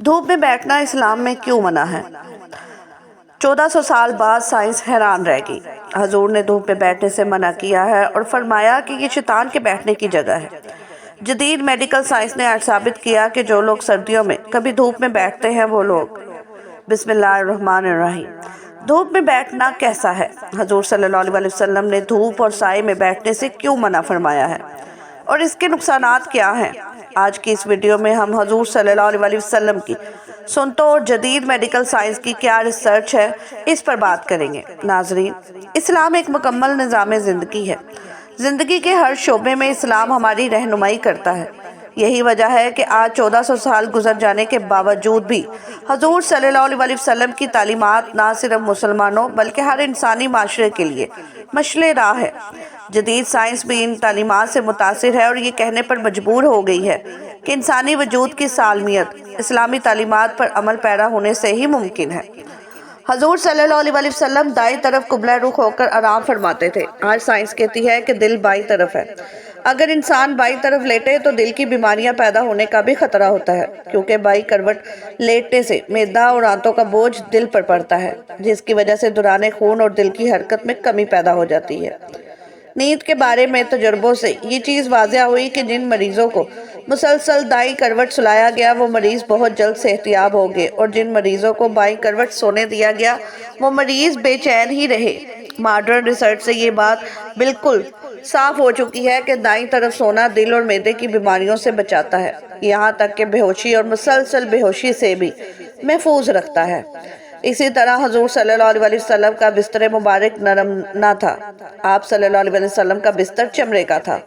دھوپ میں بیٹھنا اسلام میں کیوں منع ہے؟ 1400 سال بعد سائنس حیران رہ گئی۔ حضور نے دھوپ میں بیٹھنے سے منع کیا ہے اور فرمایا کہ یہ شیطان کے بیٹھنے کی جگہ ہے۔ جدید میڈیکل سائنس نے آج ثابت کیا کہ جو لوگ سردیوں میں کبھی دھوپ میں بیٹھتے ہیں وہ لوگ بسم اللہ الرحمن الرحیم۔ دھوپ میں بیٹھنا کیسا ہے؟ حضور صلی اللہ علیہ وسلم نے دھوپ اور سائے میں بیٹھنے سے کیوں منع فرمایا ہے اور اس کے نقصانات کیا ہیں؟ آج کی اس ویڈیو میں ہم حضور صلی اللہ علیہ وسلم کی سنتوں اور جدید میڈیکل سائنس کی کیا ریسرچ ہے اس پر بات کریں گے۔ ناظرین، اسلام ایک مکمل نظام زندگی ہے۔ زندگی کے ہر شعبے میں اسلام ہماری رہنمائی کرتا ہے۔ یہی وجہ ہے کہ آج 1400 سال گزر جانے کے باوجود بھی حضور صلی اللہ علیہ وسلم کی تعلیمات نہ صرف مسلمانوں بلکہ ہر انسانی معاشرے کے لیے مشعل راہ ہے۔ جدید سائنس بھی ان تعلیمات سے متاثر ہے اور یہ کہنے پر مجبور ہو گئی ہے کہ انسانی وجود کی سالمیت اسلامی تعلیمات پر عمل پیرا ہونے سے ہی ممکن ہے۔ حضور صلی اللہ علیہ وسلم دائیں طرف قبلہ رخ ہو کر آرام فرماتے تھے۔ آج سائنس کہتی ہے کہ دل بائیں طرف ہے۔ اگر انسان بائیں طرف لیٹے تو دل کی بیماریاں پیدا ہونے کا بھی خطرہ ہوتا ہے، کیونکہ بائیں کروٹ لیٹنے سے معدہ اور آنتوں کا بوجھ دل پر پڑتا ہے، جس کی وجہ سے دوران خون اور دل کی حرکت میں کمی پیدا ہو جاتی ہے۔ نیند کے بارے میں تجربوں سے یہ چیز واضح ہوئی کہ جن مریضوں کو مسلسل دائیں کروٹ سلایا گیا وہ مریض بہت جلد صحت یاب ہو گئے، اور جن مریضوں کو بائیں کروٹ سونے دیا گیا وہ مریض بے چین ہی رہے۔ ماڈرن ریسرچ سے یہ بات بالکل صاف ہو چکی ہے کہ دائیں طرف سونا دل اور معدے کی بیماریوں سے بچاتا ہے، یہاں تک کہ بے ہوشی اور مسلسل بے ہوشی سے بھی محفوظ رکھتا ہے۔ اسی طرح حضور صلی اللہ علیہ وسلم کا بستر مبارک نرم نہ تھا۔ آپ صلی اللہ علیہ وسلم کا بستر چمڑے کا تھا۔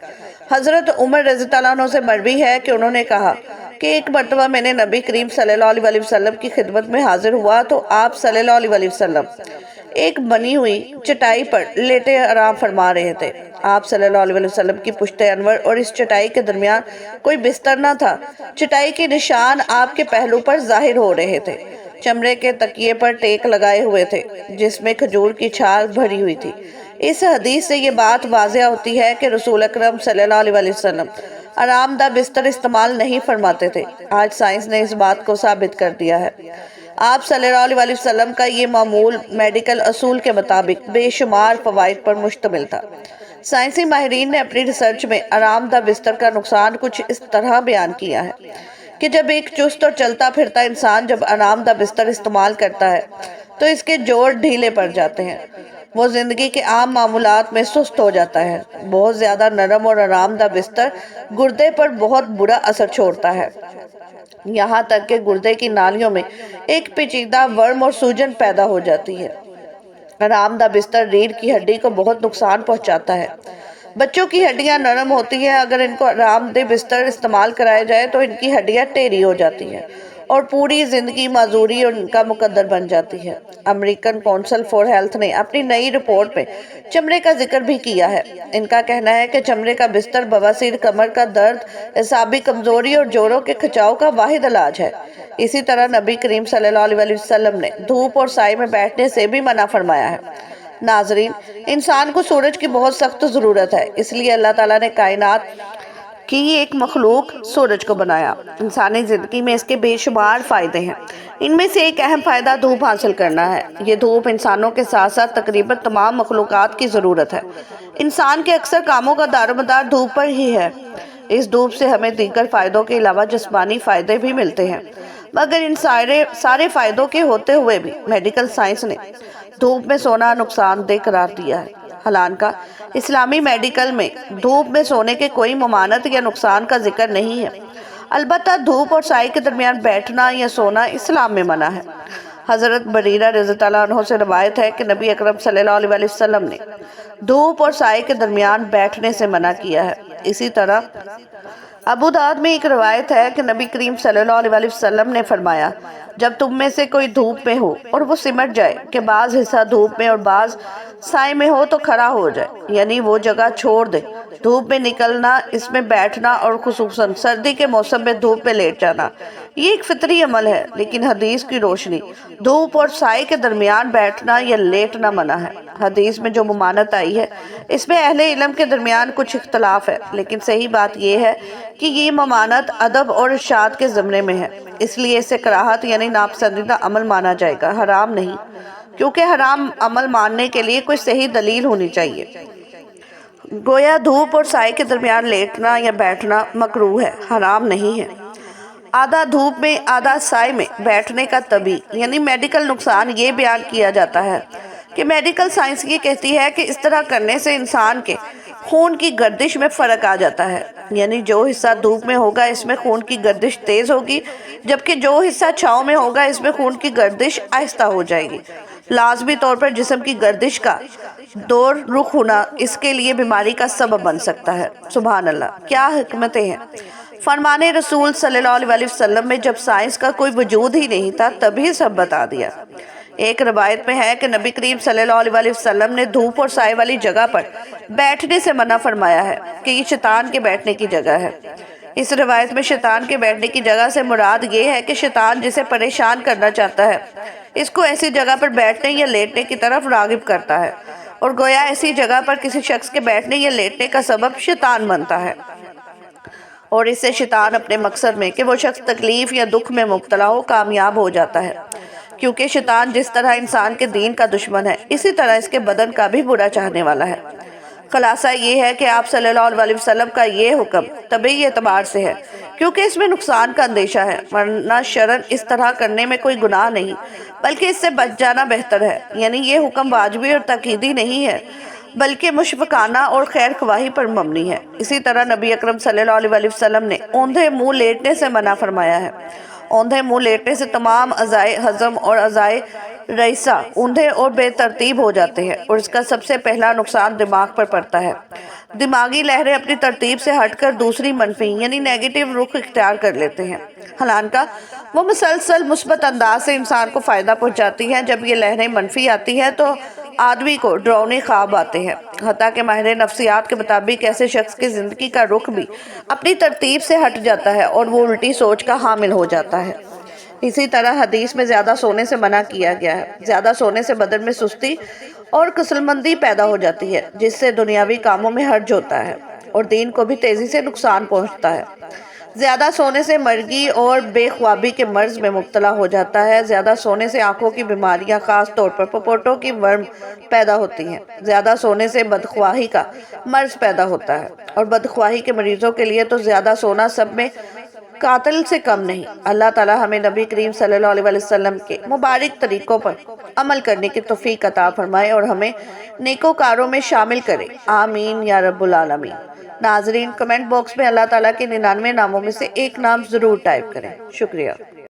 حضرت عمر رضی اللہ عنہ سے مروی ہے کہ انہوں نے کہا کہ ایک مرتبہ میں نے نبی کریم صلی اللہ علیہ وسلم کی خدمت میں حاضر ہوا تو آپ صلی اللہ علیہ وسلم ایک بنی ہوئی چٹائی پر لیٹے آرام فرما رہے تھے۔ آپ صلی اللہ علیہ وسلم کی پشت انور اور اس چٹائی کے درمیان کوئی بستر نہ تھا۔ چٹائی کے نشان آپ کے پہلو پر ظاہر ہو رہے تھے۔ چمڑے کے تکیے پر ٹیک لگائے ہوئے تھے جس میں کھجور کی چھال بھری ہوئی تھی۔ اس حدیث سے یہ بات واضح ہوتی ہے کہ رسول اکرم صلی اللہ علیہ وسلم آرام دہ بستر استعمال نہیں فرماتے تھے۔ آج سائنس نے اس بات کو ثابت کر دیا ہے۔ آپ صلی اللہ علیہ وسلم کا یہ معمول میڈیکل اصول کے مطابق بے شمار فوائد پر مشتمل تھا۔ سائنسی ماہرین نے اپنی ریسرچ میں آرام دہ بستر کا نقصان کچھ اس طرح بیان کیا ہے کہ جب ایک چست اور چلتا پھرتا انسان جب آرام دہ بستر استعمال کرتا ہے تو اس کے جوڑ ڈھیلے پڑ جاتے ہیں۔ وہ زندگی کے عام معمولات میں سست ہو جاتا ہے۔ بہت زیادہ نرم اور آرام دہ بستر گردے پر بہت برا اثر چھوڑتا ہے، یہاں تک کہ گردے کی نالیوں میں ایک پیچیدہ ورم اور سوجن پیدا ہو جاتی ہے۔ آرام دہ بستر ریڑھ کی ہڈی کو بہت نقصان پہنچاتا ہے۔ بچوں کی ہڈیاں نرم ہوتی ہیں، اگر ان کو آرام دہ بستر استعمال کرایا جائے تو ان کی ہڈیاں ٹیڑھی ہو جاتی ہیں اور پوری زندگی معذوری اور ان کا مقدر بن جاتی ہے۔ امریکن کونسل فار ہیلتھ نے اپنی نئی رپورٹ میں چمڑے کا ذکر بھی کیا ہے۔ ان کا کہنا ہے کہ چمڑے کا بستر بواسیر، کمر کا درد، اعصابی کمزوری اور جوڑوں کے کھچاؤ کا واحد علاج ہے۔ اسی طرح نبی کریم صلی اللہ علیہ وسلم نے دھوپ اور سائے میں بیٹھنے سے بھی منع فرمایا ہے۔ ناظرین، انسان کو سورج کی بہت سخت ضرورت ہے، اس لیے اللہ تعالیٰ نے کائنات کی ایک مخلوق سورج کو بنایا۔ انسانی زندگی میں اس کے بے شمار فائدے ہیں۔ ان میں سے ایک اہم فائدہ دھوپ حاصل کرنا ہے۔ یہ دھوپ انسانوں کے ساتھ ساتھ تقریباً تمام مخلوقات کی ضرورت ہے۔ انسان کے اکثر کاموں کا دار و مدار دھوپ پر ہی ہے۔ اس دھوپ سے ہمیں دیگر فائدوں کے علاوہ جسمانی فائدے بھی ملتے ہیں، مگر ان سارے فائدوں کے ہوتے ہوئے بھی میڈیکل سائنس نے دھوپ میں سونا نقصان دہ قرار دیا ہے۔ حالانکہ اسلامی میڈیکل میں دھوپ میں سونے کے کوئی ممانعت یا نقصان کا ذکر نہیں ہے، البتہ دھوپ اور سائے کے درمیان بیٹھنا یا سونا اسلام میں منع ہے۔ حضرت بریرہ رضی اللہ عنہ سے روایت ہے کہ نبی اکرم صلی اللہ علیہ وسلم نے دھوپ اور سائے کے درمیان بیٹھنے سے منع کیا ہے۔ اسی طرح ابو داؤد میں ایک روایت ہے کہ نبی کریم صلی اللہ علیہ وسلم نے فرمایا، جب تم میں سے کوئی دھوپ میں ہو اور وہ سمٹ جائے کہ بعض حصہ دھوپ میں اور بعض سائے میں ہو تو کھڑا ہو جائے، یعنی وہ جگہ چھوڑ دے۔ دھوپ میں نکلنا، اس میں بیٹھنا اور خصوصاً سردی کے موسم میں دھوپ میں لیٹ جانا یہ ایک فطری عمل ہے، لیکن حدیث کی روشنی دھوپ اور سائے کے درمیان بیٹھنا یا لیٹنا منع ہے۔ حدیث میں جو ممانعت آئی ہے اس میں اہل علم کے درمیان کچھ اختلاف ہے، لیکن صحیح بات یہ ہے کہ یہ ممانعت ادب اور ارشاد کے زمرے میں ہے۔ اس لیے اسے کراہت یعنی ناپسندیدہ عمل مانا جائے گا، حرام نہیں، کیونکہ حرام عمل ماننے کے لیے کوئی صحیح دلیل ہونی چاہیے۔ گویا دھوپ اور سائے کے درمیان لیٹنا یا بیٹھنا مکروہ ہے، حرام نہیں ہے۔ آدھا دھوپ میں آدھا سائے میں بیٹھنے کا طبی یعنی میڈیکل نقصان یہ بیان کیا جاتا ہے کہ میڈیکل سائنس یہ کہتی ہے کہ اس طرح کرنے سے انسان کے خون کی گردش میں فرق آ جاتا ہے، یعنی جو حصہ دھوپ میں ہوگا اس میں خون کی گردش تیز ہوگی، جبکہ جو حصہ چھاؤں میں ہوگا اس میں خون کی گردش آہستہ ہو جائے گی۔ لازمی طور پر جسم کی گردش کا دور رخ ہونا اس کے لیے بیماری کا سبب بن سکتا ہے۔ سبحان اللہ، کیا حکمتیں ہیں۔ فرمان رسول صلی اللہ علیہ وسلم میں جب سائنس کا کوئی وجود ہی نہیں تھا تبھی سب بتا دیا۔ ایک روایت میں ہے کہ نبی کریم صلی اللہ علیہ وسلم نے دھوپ اور سائے والی جگہ پر بیٹھنے سے منع فرمایا ہے کہ یہ شیطان کے بیٹھنے کی جگہ ہے۔ اس روایت میں شیطان کے بیٹھنے کی جگہ سے مراد یہ ہے کہ شیطان جسے پریشان کرنا چاہتا ہے اس کو ایسی جگہ پر بیٹھنے یا لیٹنے کی طرف راغب کرتا ہے، اور گویا ایسی جگہ پر کسی شخص کے بیٹھنے یا لیٹنے کا سبب شیطان بنتا ہے، اور اس سے شیطان اپنے مقصد میں کہ وہ شخص تکلیف یا دکھ میں مبتلا ہو کامیاب ہو جاتا ہے، کیونکہ شیطان جس طرح انسان کے دین کا دشمن ہے اسی طرح اس کے بدن کا بھی برا چاہنے والا ہے۔ خلاصہ یہ ہے کہ آپ صلی اللہ علیہ وسلم کا یہ حکم طبعی اعتبار سے ہے کیونکہ اس میں نقصان کا اندیشہ ہے، ورنہ شرعاً اس طرح کرنے میں کوئی گناہ نہیں، بلکہ اس سے بچ جانا بہتر ہے۔ یعنی یہ حکم واجبی اور تاکیدی نہیں ہے بلکہ مشفقانہ اور خیر خواہی پر مبنی ہے۔ اسی طرح نبی اکرم صلی اللہ علیہ وسلم نے اوندھے منہ لیٹنے سے منع فرمایا ہے۔ اوندھے منہ لیٹنے سے تمام اعضائے ہضم اور اعضائے رئیسہ اوندھے اور بے ترتیب ہو جاتے ہیں، اور اس کا سب سے پہلا نقصان دماغ پر پڑتا ہے۔ دماغی لہریں اپنی ترتیب سے ہٹ کر دوسری منفی یعنی نیگیٹو رخ اختیار کر لیتے ہیں، حالانکہ وہ مسلسل مثبت انداز سے انسان کو فائدہ پہنچاتی ہیں۔ جب یہ لہریں منفی آتی ہیں تو آدمی کو ڈراؤنے خواب آتے ہیں، حتیٰ کہ ماہر نفسیات کے مطابق ایسے شخص کی زندگی کا رخ بھی اپنی ترتیب سے ہٹ جاتا ہے اور وہ الٹی سوچ کا حامل ہو جاتا ہے۔ اسی طرح حدیث میں زیادہ سونے سے منع کیا گیا ہے۔ زیادہ سونے سے بدن میں سستی اور کسل مندی پیدا ہو جاتی ہے، جس سے دنیاوی کاموں میں حرج ہوتا ہے اور دین کو بھی تیزی سے نقصان پہنچتا ہے۔ زیادہ سونے سے مرگی اور بے خوابی کے مرض میں مبتلا ہو جاتا ہے۔ زیادہ سونے سے آنکھوں کی بیماریاں خاص طور پر پپوٹوں کی ورم پیدا ہوتی ہیں۔ زیادہ سونے سے بدخواہی کا مرض پیدا ہوتا ہے، اور بدخواہی کے مریضوں کے لیے تو زیادہ سونا سب میں قاتل سے کم نہیں۔ اللہ تعالی ہمیں نبی کریم صلی اللہ علیہ وسلم کے مبارک طریقوں پر عمل کرنے کی توفیق عطا فرمائے اور ہمیں نیکوکاروں میں شامل کرے، آمین یا رب العالمین۔ ناظرین، کمنٹ باکس میں اللہ تعالیٰ کے 99 ناموں میں سے ایک نام ضرور ٹائپ کریں۔ شکریہ۔